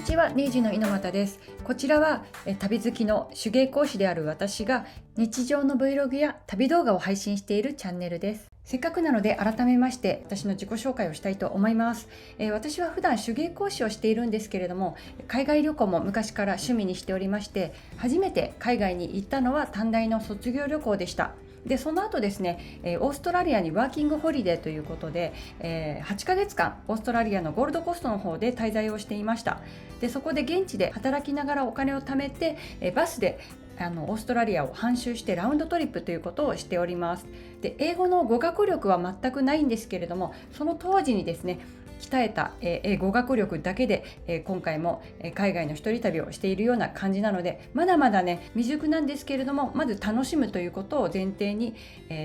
ちは、ネイジの猪俣です。こちらは旅好きの手芸講師である私が日常の Vlog や旅動画を配信しているチャンネルです。せっかくなので改めまして私の自己紹介をしたいと思います。私は普段手芸講師をしているんですけれども、海外旅行も昔から趣味にしておりまして、初めて海外に行ったのは短大の卒業旅行でした。でその後ですね、オーストラリアにワーキングホリデーということで、8ヶ月間オーストラリアのゴールドコーストの方で滞在をしていました。でそこで現地で働きながらお金を貯めて、バスでオーストラリアを半周してラウンドトリップということをしております。で英語の語学力は全くないんですけれども、その当時にですね鍛えた語学力だけで今回も海外の一人旅をしているような感じなので、まだまだね未熟なんですけれども、まず楽しむということを前提に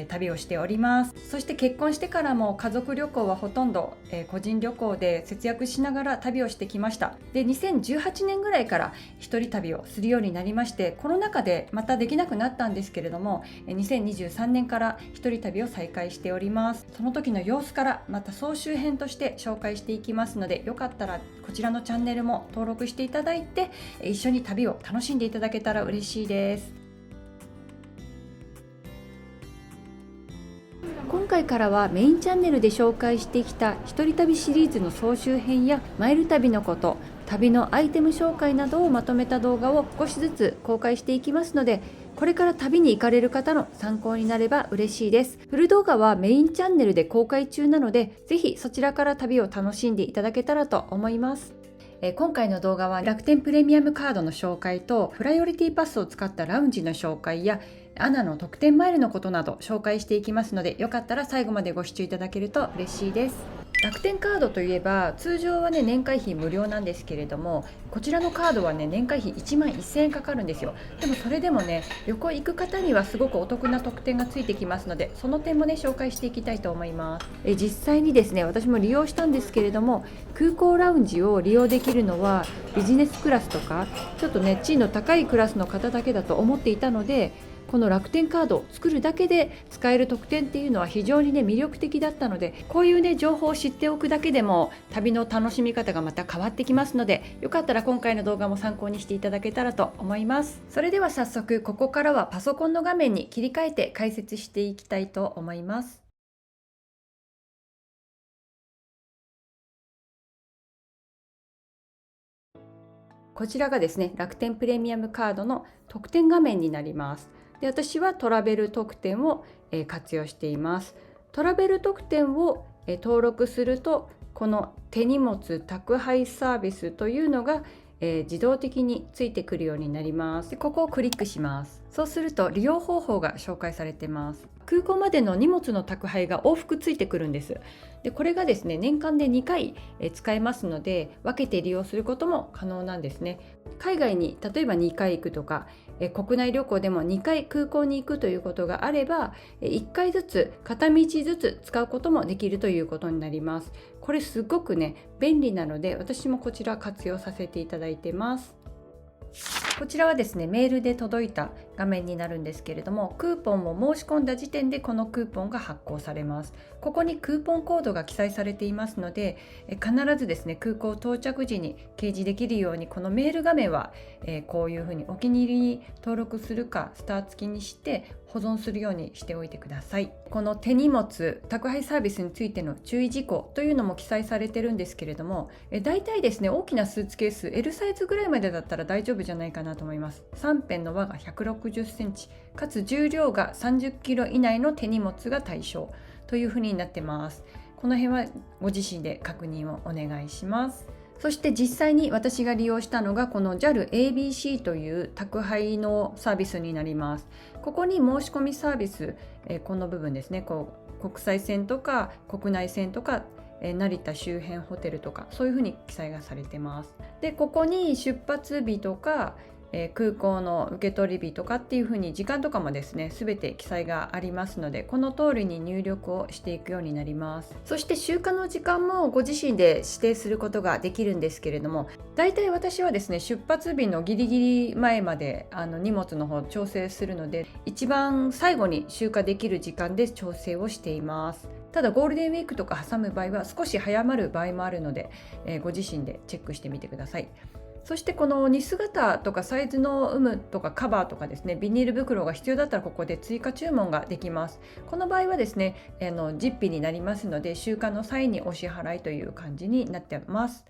旅をしております。そして結婚してからも家族旅行はほとんど個人旅行で節約しながら旅をしてきました。で2018年ぐらいから一人旅をするようになりまして、コロナ禍でまたできなくなったんですけれども、2023年から一人旅を再開しております。その時の様子からまた総集編として紹介していきますので、よかったらこちらのチャンネルも登録していただいて一緒に旅を楽しんでいただけたら嬉しいです。今回からはメインチャンネルで紹介してきた一人旅シリーズの総集編やマイル旅のこと、旅のアイテム紹介などをまとめた動画を少しずつ公開していきますので、これから旅に行かれる方の参考になれば嬉しいです。フル動画はメインチャンネルで公開中なので、ぜひそちらから旅を楽しんでいただけたらと思います。今回の動画は楽天プレミアムカードの紹介とプライオリティパスを使ったラウンジの紹介やアナの特典マイルのことなど紹介していきますので、よかったら最後までご視聴いただけると嬉しいです。楽天カードといえば通常はね年会費無料なんですけれども、こちらのカードはね年会費1万1000円かかるんですよ。でもそれでもね旅行行く方にはすごくお得な特典がついてきますので、その点もね紹介していきたいと思います。実際にですね私も利用したんですけれども、空港ラウンジを利用できるのはビジネスクラスとかちょっとね地位の高いクラスの方だけだと思っていたので、この楽天カードを作るだけで使える特典っていうのは非常にね魅力的だったので、こういうね情報を知っておくだけでも旅の楽しみ方がまた変わってきますので、よかったら今回の動画も参考にしていただけたらと思います。それでは早速ここからはパソコンの画面に切り替えて解説していきたいと思います。こちらがですね楽天プレミアムカードの特典画面になります。で私はトラベル特典を活用しています。トラベル特典を登録すると、この手荷物宅配サービスというのが自動的についてくるようになります。でここをクリックします。そうすると利用方法が紹介されています。空港までの荷物の宅配が往復ついてくるんです。でこれがですね年間で2回使えますので、分けて利用することも可能なんですね。海外に例えば2回行くとか、国内旅行でも2回空港に行くということがあれば、1回ずつ片道ずつ使うこともできるということになります。これすごくね便利なので、私もこちら活用させていただいてます。こちらはですねメールで届いた画面になるんですけれども、クーポンを申し込んだ時点でこのクーポンが発行されます。ここにクーポンコードが記載されていますので、必ずですね空港到着時に掲示できるように、このメール画面はこういうふうにお気に入りに登録するかスター付きにして保存するようにしておいてください。この手荷物宅配サービスについての注意事項というのも記載されてるんですけれども、だいたいですね大きなスーツケース L サイズぐらいまでだったら大丈夫じゃないかなと思います。3辺の輪が160センチかつ重量が30キロ以内の手荷物が対象というふうになってます。この辺はご自身で確認をお願いします。そして実際に私が利用したのがこの JAL ABC という宅配のサービスになります。ここに申し込みサービス、この部分ですね、国際線とか国内線とか成田周辺ホテルとかそういうふうに記載がされてます。でここに出発日とか空港の受け取り日とかっていう風に時間とかもですね全て記載がありますので、この通りに入力をしていくようになります。そして集荷の時間もご自身で指定することができるんですけれども、だいたい私はですね出発日のギリギリ前まで荷物の方調整するので、一番最後に集荷できる時間で調整をしています。ただゴールデンウィークとか挟む場合は少し早まる場合もあるので、ご自身でチェックしてみてください。そしてこのニス型とかサイズの有無とかカバーとかですね、ビニール袋が必要だったらここで追加注文ができます。この場合はですね、実費になりますので、集荷の際にお支払いという感じになっています。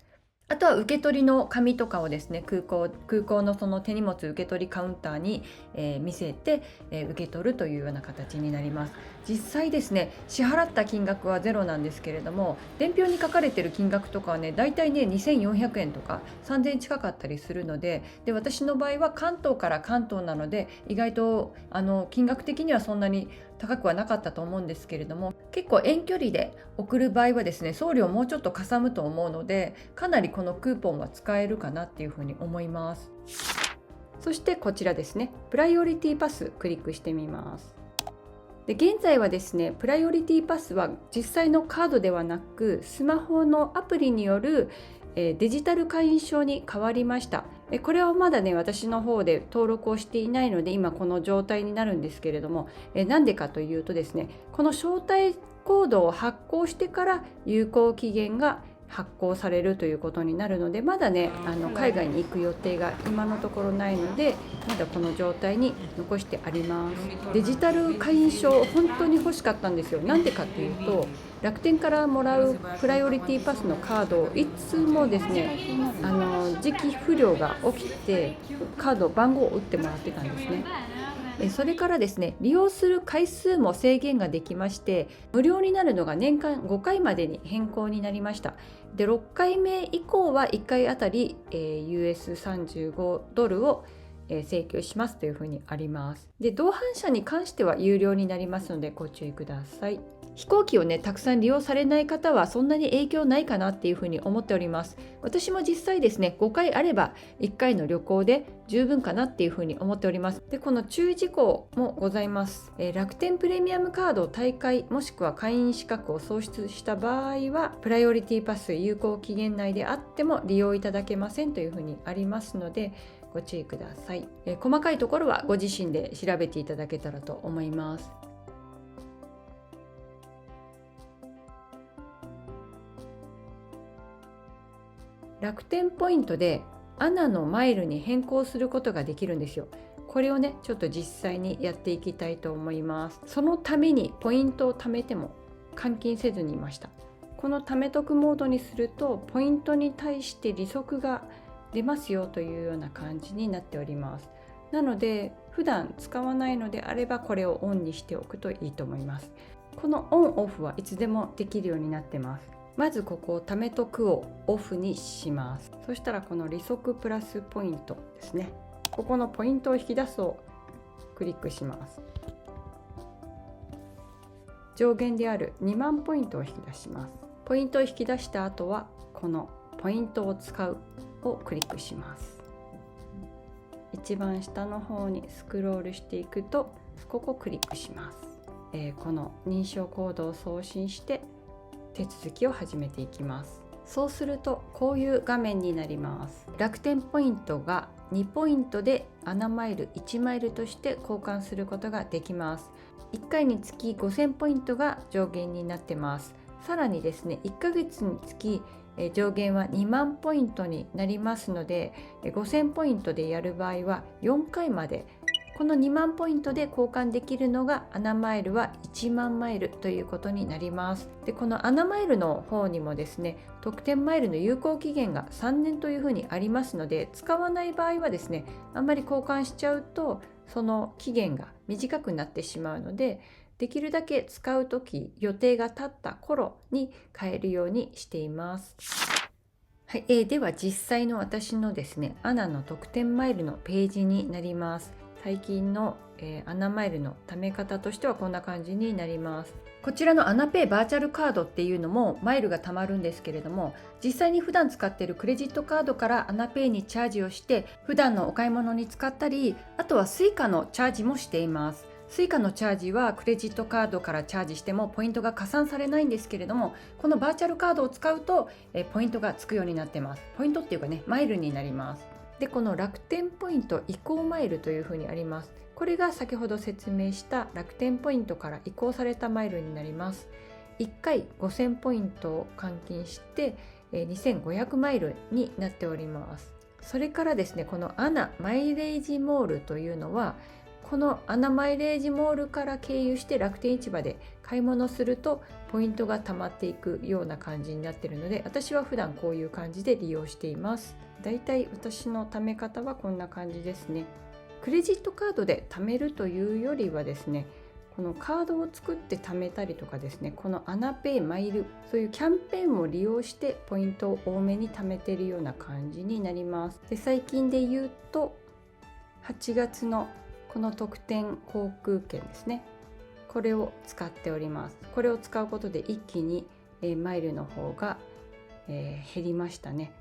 あとは受け取りの紙とかをですね、空港のその手荷物受け取りカウンターに、見せて、受け取るというような形になります。実際ですね、支払った金額はゼロなんですけれども、伝票に書かれている金額とかはね、だいたいね2400円とか3000円近かったりするので、私の場合は関東から関東なので、意外と金額的にはそんなに高くはなかったと思うんですけれども、結構遠距離で送る場合はですね、送料もうちょっとかさむと思うので、かなりこのクーポンは使えるかなっていうふうに思います。そしてこちらですね、プライオリティパスクリックしてみます。で現在はですね、プライオリティパスは実際のカードではなく、スマホのアプリによるデジタル会員証に変わりました。これはまだね、私の方で登録をしていないので、今この状態になるんですけれども、なんでかというとですね、この招待コードを発行してから有効期限が発行されるということになるので、まだね海外に行く予定が今のところないので、まだこの状態に残してあります。デジタル会員証本当に欲しかったんですよ。なんでかというと、楽天からもらうプライオリティパスのカードをいつもですね、時期不良が起きてカード番号を打ってもらってたんですね。それからですね、利用する回数も制限ができまして、無料になるのが年間5回までに変更になりました。で6回目以降は1回あたり、US35 ドルを請求しますというふうにあります。で同伴者に関しては有料になりますのでご注意ください。飛行機をねたくさん利用されない方はそんなに影響ないかなっていうふうに思っております。私も実際ですね、5回あれば1回の旅行で十分かなっていうふうに思っております。でこの注意事項もございます。楽天プレミアムカード退会もしくは会員資格を喪失した場合は、プライオリティパス有効期限内であっても利用いただけませんというふうにありますので、ご注意ください。細かいところはご自身で調べていただけたらと思います。楽天ポイントでANAのマイルに変更することができるんですよ。これをねちょっと実際にやっていきたいと思います。そのためにポイントを貯めても換金せずにいました。この貯めとくモードにするとポイントに対して利息が出ますよというような感じになっております。なので普段使わないのであればこれをオンにしておくといいと思います。このオンオフはいつでもできるようになってます。まずここを貯めとくをオフにします。そしたらこの利息プラスポイントですね、ここのポイントを引き出すをクリックします。上限である2万ポイントを引き出します。ポイントを引き出した後はこのポイントを使うをクリックします。一番下の方にスクロールしていくとここをクリックします。この認証コードを送信して手続きを始めていきます。そうするとこういう画面になります。楽天ポイントが2ポイントでANAマイル1マイルとして交換することができます。1回につき5000ポイントが上限になってます。さらにですね、1ヶ月につき上限は2万ポイントになりますので、5000ポイントでやる場合は4回までこの2万ポイントで交換できるのがANAマイルは1万マイルということになります。でこのANAマイルの方にもですね、特典マイルの有効期限が3年というふうにありますので、使わない場合はですね、あんまり交換しちゃうとその期限が短くなってしまうので、できるだけ使うとき予定が経った頃に変えるようにしています。はい、では実際の私のですねANAの特典マイルのページになります。最近の、ANAマイルの貯め方としてはこんな感じになります。こちらのANAPayバーチャルカードっていうのもマイルが貯まるんですけれども、実際に普段使っているクレジットカードから ANAPayにチャージをして普段のお買い物に使ったり、あとは Suica のチャージもしています。Suica のチャージはクレジットカードからチャージしてもポイントが加算されないんですけれども、このバーチャルカードを使うとポイントがつくようになってます。ポイントっていうかね、マイルになります。でこの楽天ポイント移行マイルというふうにあります。これが先ほど説明した楽天ポイントから移行されたマイルになります。1回5000ポイントを換金して2500マイルになっております。それからですね、このアナマイレージモールというのは、このアナマイレージモールから経由して楽天市場で買い物するとポイントが貯まっていくような感じになっているので、私は普段こういう感じで利用しています。だいたい私の貯め方はこんな感じですね。クレジットカードで貯めるというよりはですね、このカードを作って貯めたりとかですね、このアナペイマイル、そういうキャンペーンを利用してポイントを多めに貯めているような感じになります。で、最近で言うと8月のこの特典航空券ですね、これを使っております。これを使うことで一気にマイルの方が減りましたね。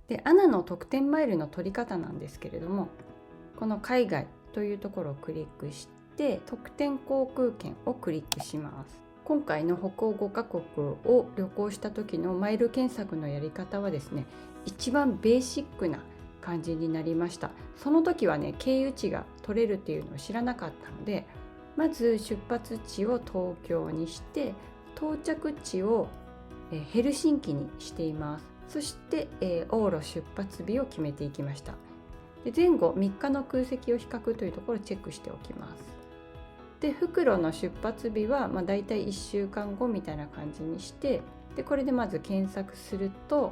で、アナの特典マイルの取り方なんですけれども、この海外というところをクリックして特典航空券をクリックします。今回の北欧5カ国を旅行した時のマイル検索のやり方はですね、一番ベーシックな感じになりました。その時はね、経由地が取れるっていうのを知らなかったので、まず出発地を東京にして、到着地をヘルシンキにしています。そして、往路出発日を決めていきました。で、前後3日の空席を比較というところをチェックしておきます。で、復路の出発日はだいたい1週間後みたいな感じにして、でこれでまず検索すると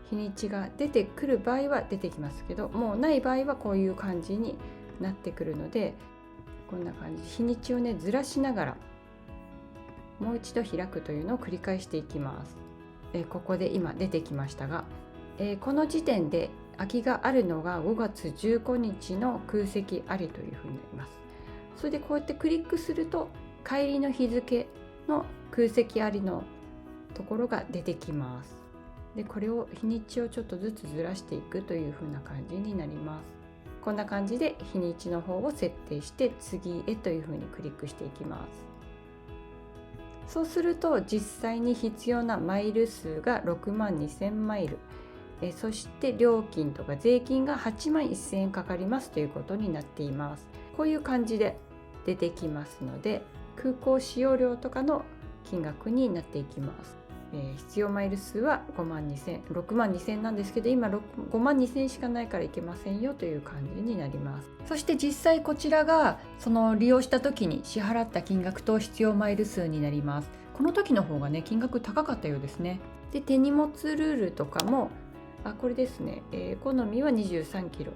日にちが出てくる場合は出てきますけど、もうない場合はこういう感じになってくるので、こんな感じ日にちをねずらしながらもう一度開くというのを繰り返していきます。ここで今出てきましたが、この時点で空きがあるのが5月15日の空席ありというふうになります。それでこうやってクリックすると帰りの日付の空席ありのところが出てきます。で、これを日にちをちょっとずつずらしていくというふうな感じになります。こんな感じで日にちの方を設定して次へというふうにクリックしていきます。そうすると実際に必要なマイル数が6万2000マイル、そして料金とか税金が8万1000円かかりますということになっています。こういう感じで出てきますので、空港使用料とかの金額になっていきます。必要マイル数は6万2000なんですけど、今5万2000しかないからいけませんよという感じになります。そして実際こちらがその利用した時に支払った金額と必要マイル数になります。この時の方がね金額高かったようですね。で、手荷物ルールとかもこれですね、エコノミーは23キロ、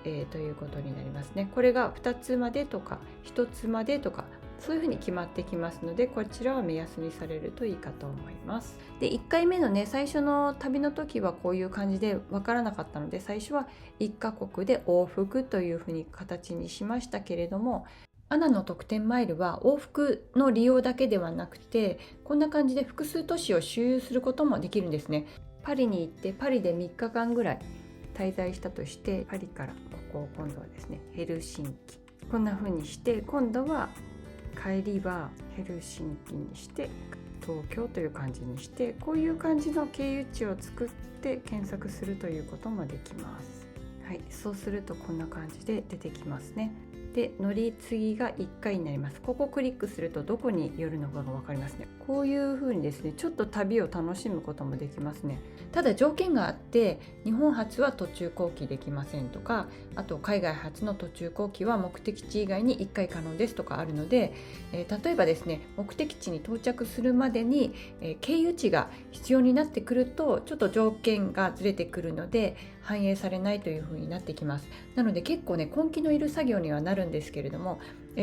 ということになりますね。これが2つまでとか1つまでとかそういうふうに決まってきますので、こちらは目安にされるといいかと思います。で、1回目のね最初の旅の時はこういう感じで分からなかったので、最初は1カ国で往復というふうに形にしましたけれども、アナの特典マイルは往復の利用だけではなくて、こんな感じで複数都市を周遊することもできるんですね。パリに行ってパリで3日間ぐらい滞在したとして、パリからここ今度はですねヘルシンキ、こんな風にして、今度は帰りはヘルシンキにして東京という感じにして、こういう感じの経由地を作って検索するということもできます。はい、そうするとこんな感じで出てきますね。で、乗り継ぎが1回になります。ここをクリックするとどこに寄るのかが分かりますね。こういう風にですね、ちょっと旅を楽しむこともできますね。ただ条件があって、日本発は途中後期できませんとか、あと海外発の途中後期は目的地以外に1回可能ですとかあるので、例えばですね、目的地に到着するまでに、経由地が必要になってくるとちょっと条件がずれてくるので反映されないという風になってきます。なので結構ね根気のいる作業にはなるんですけれども、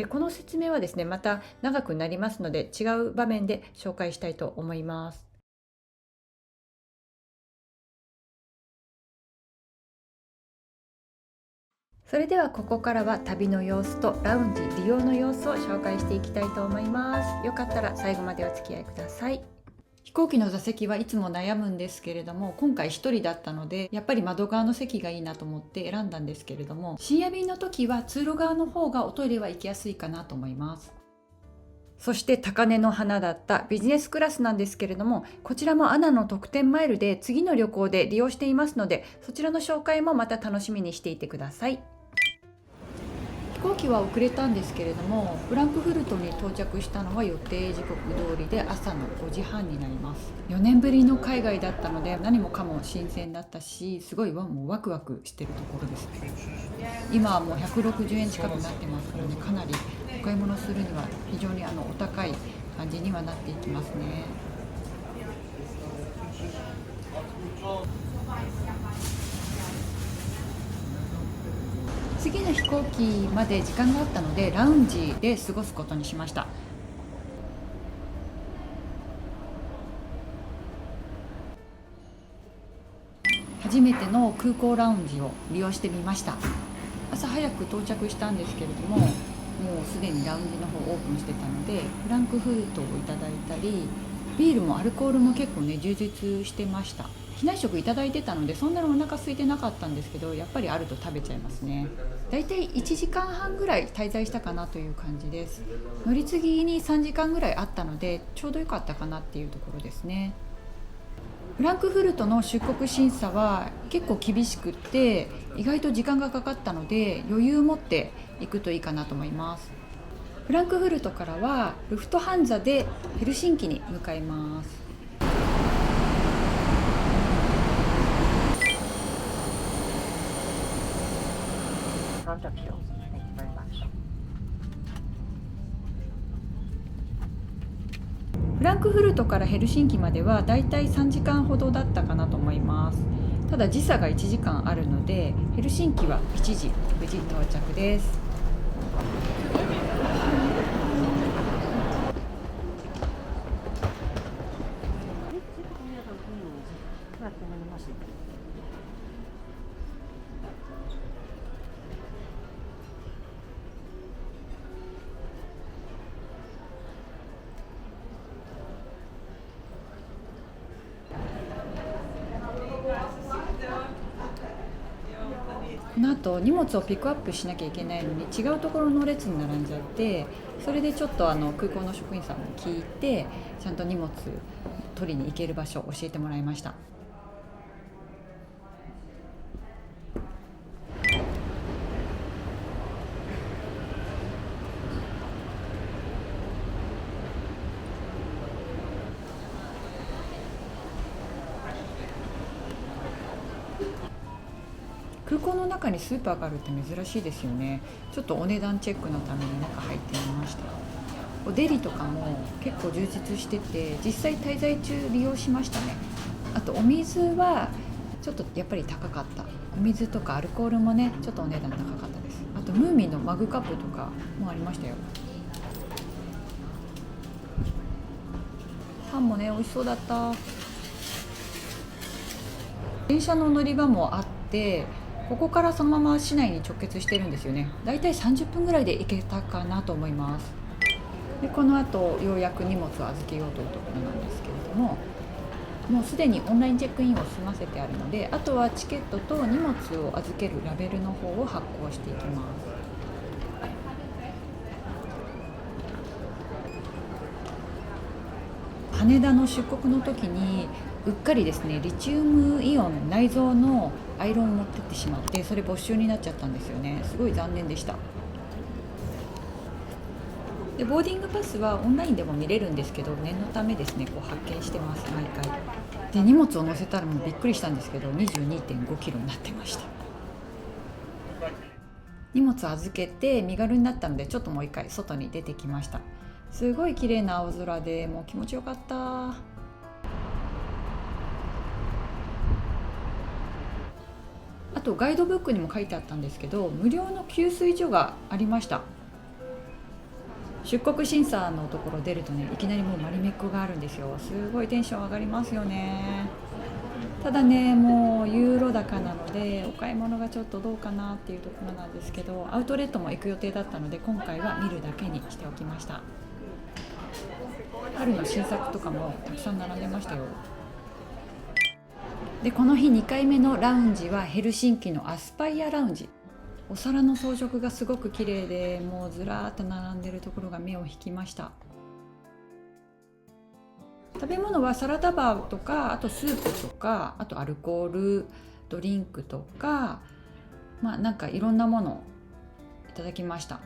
この説明はですねまた長くなりますので、違う場面で紹介したいと思います。それではここからは旅の様子とラウンジ利用の様子を紹介していきたいと思います。よかったら最後までお付き合いください。飛行機の座席はいつも悩むんですけれども、今回一人だったのでやっぱり窓側の席がいいなと思って選んだんですけれども、深夜便の時は通路側の方がおトイレは行きやすいかなと思います。そして高嶺の花だったビジネスクラスなんですけれども、こちらもアナの特典マイルで次の旅行で利用していますので、そちらの紹介もまた楽しみにしていてください。飛行機は遅れたんですけれども、フランクフルトに到着したのは予定時刻通りで朝の5時半になります。4年ぶりの海外だったので何もかも新鮮だったし、すごいもうワクワクしてるところです。今はもう160円近くなってますからね、かなりお買い物するには非常にお高い感じにはなっていきますね。次の飛行機まで時間があったのでラウンジで過ごすことにしました。初めての空港ラウンジを利用してみました。朝早く到着したんですけれども、もうすでにラウンジの方オープンしてたのでフランクフルトをいただいたり、ビールもアルコールも結構ね充実してました。機内食いただいてたのでそんなにお腹空いてなかったんですけど、やっぱりあると食べちゃいますね。だいたい1時間半ぐらい滞在したかなという感じです。乗り継ぎに3時間ぐらいあったのでちょうど良かったかなっていうところですね。フランクフルトの出国審査は結構厳しくって意外と時間がかかったので余裕を持って行くといいかなと思います。フランクフルトからはルフトハンザでヘルシンキに向かいます。フランクフルトからヘルシンキまではだいたい3時間ほどだったかなと思います。ただ時差が1時間あるのでヘルシンキは1時無事到着です。この後荷物をピックアップしなきゃいけないのに違うところの列に並んじゃって、それでちょっと空港の職員さんに聞いてちゃんと荷物取りに行ける場所を教えてもらいました。空港の中にスーパーがあるって珍しいですよね。ちょっとお値段チェックのために中入ってみました。デリとかも結構充実してて実際滞在中利用しましたね。あとお水はちょっとやっぱり高かった。お水とかアルコールもねちょっとお値段高かったです。あとムーミンのマグカップとかもありましたよ。パンもね美味しそうだった。電車の乗り場もあって、ここからそのまま市内に直結してるんですよね。だいたい30分ぐらいで行けたかなと思います。でこの後ようやく荷物を預けようというところなんですけれども、もうすでにオンラインチェックインを済ませてあるので、あとはチケットと荷物を預けるラベルの方を発行していきます。羽田の出国の時にうっかりですねリチウムイオン内蔵のアイロンを持ってってしまって、それ没収になっちゃったんですよね。すごい残念でした。でボーディングパスはオンラインでも見れるんですけど、念のためですねこう発見してます毎回。で荷物を載せたらもうびっくりしたんですけど 22.5 キロになってました。荷物預けて身軽になったのでちょっともう一回外に出てきました。すごい綺麗な青空でもう気持ちよかった。あとガイドブックにも書いてあったんですけど、無料の給水所がありました。出国審査のところ出るとねいきなりもうマリメッコがあるんですよ。すごいテンション上がりますよね。ただねもうユーロ高なのでお買い物がちょっとどうかなっていうところなんですけど、アウトレットも行く予定だったので今回は見るだけにしておきました。春の新作とかもたくさん並んでましたよ。でこの日2回目のラウンジはヘルシンキのアスパイアラウンジ。お皿の装飾がすごく綺麗で、もうずらーっと並んでるところが目を引きました。食べ物はサラダバーとか、あとスープとか、あとアルコールドリンクとか、なんかいろんなものただきました。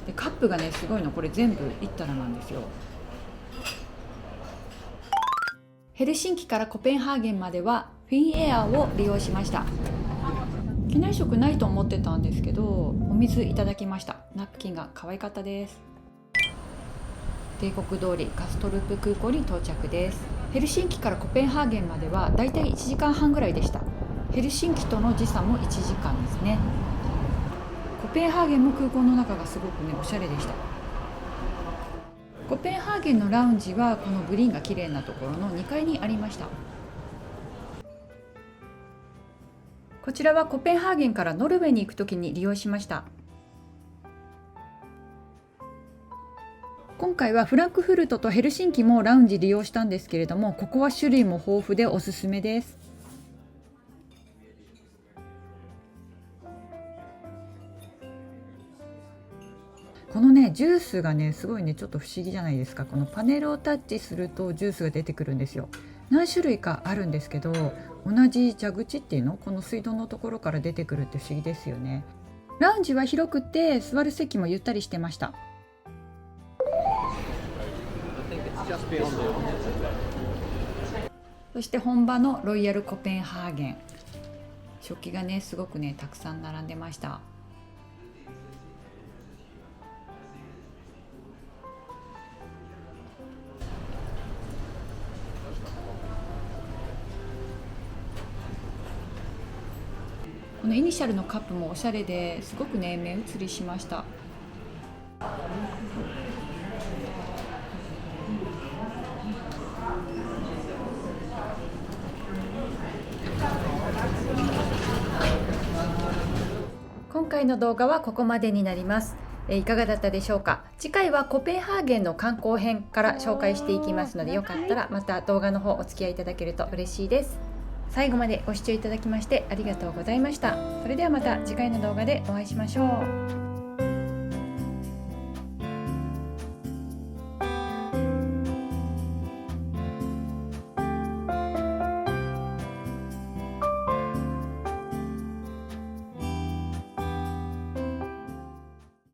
でカップがねすごいの、これ全部いったらなんですよ。ヘルシンキからコペンハーゲンまではフィンエアーを利用しました。機内食ないと思ってたんですけど、お水いただきました。ナプキンが可愛かったです。帝国通りカストループ空港に到着です。ヘルシンキからコペンハーゲンまではだいたい1時間半ぐらいでした。ヘルシンキとの時差も1時間ですね。コペンハーゲンも空港の中がすごくねおしゃれでした。コペンハーゲンのラウンジはこのグリーンが綺麗なところの2階にありました。こちらはコペンハーゲンからノルウェーに行くときに利用しました。今回はフランクフルトとヘルシンキもラウンジ利用したんですけれども、ここは種類も豊富でおすすめです。このねジュースがねすごいねちょっと不思議じゃないですか。このパネルをタッチするとジュースが出てくるんですよ。何種類かあるんですけど、同じ蛇口っていうの、この水道のところから出てくるって不思議ですよね。ラウンジは広くて座る席もゆったりしてました。そして本場のロイヤルコペンハーゲン、食器がねすごくねたくさん並んでました。このイニシャルのカップもおしゃれですごくね目移りしました。今回の動画はここまでになります。いかがだったでしょうか。次回はコペンハーゲンの観光編から紹介していきますので、よかったらまた動画の方お付き合いいただけると嬉しいです。最後までご視聴いただきましてありがとうございました。それではまた次回の動画でお会いしましょう。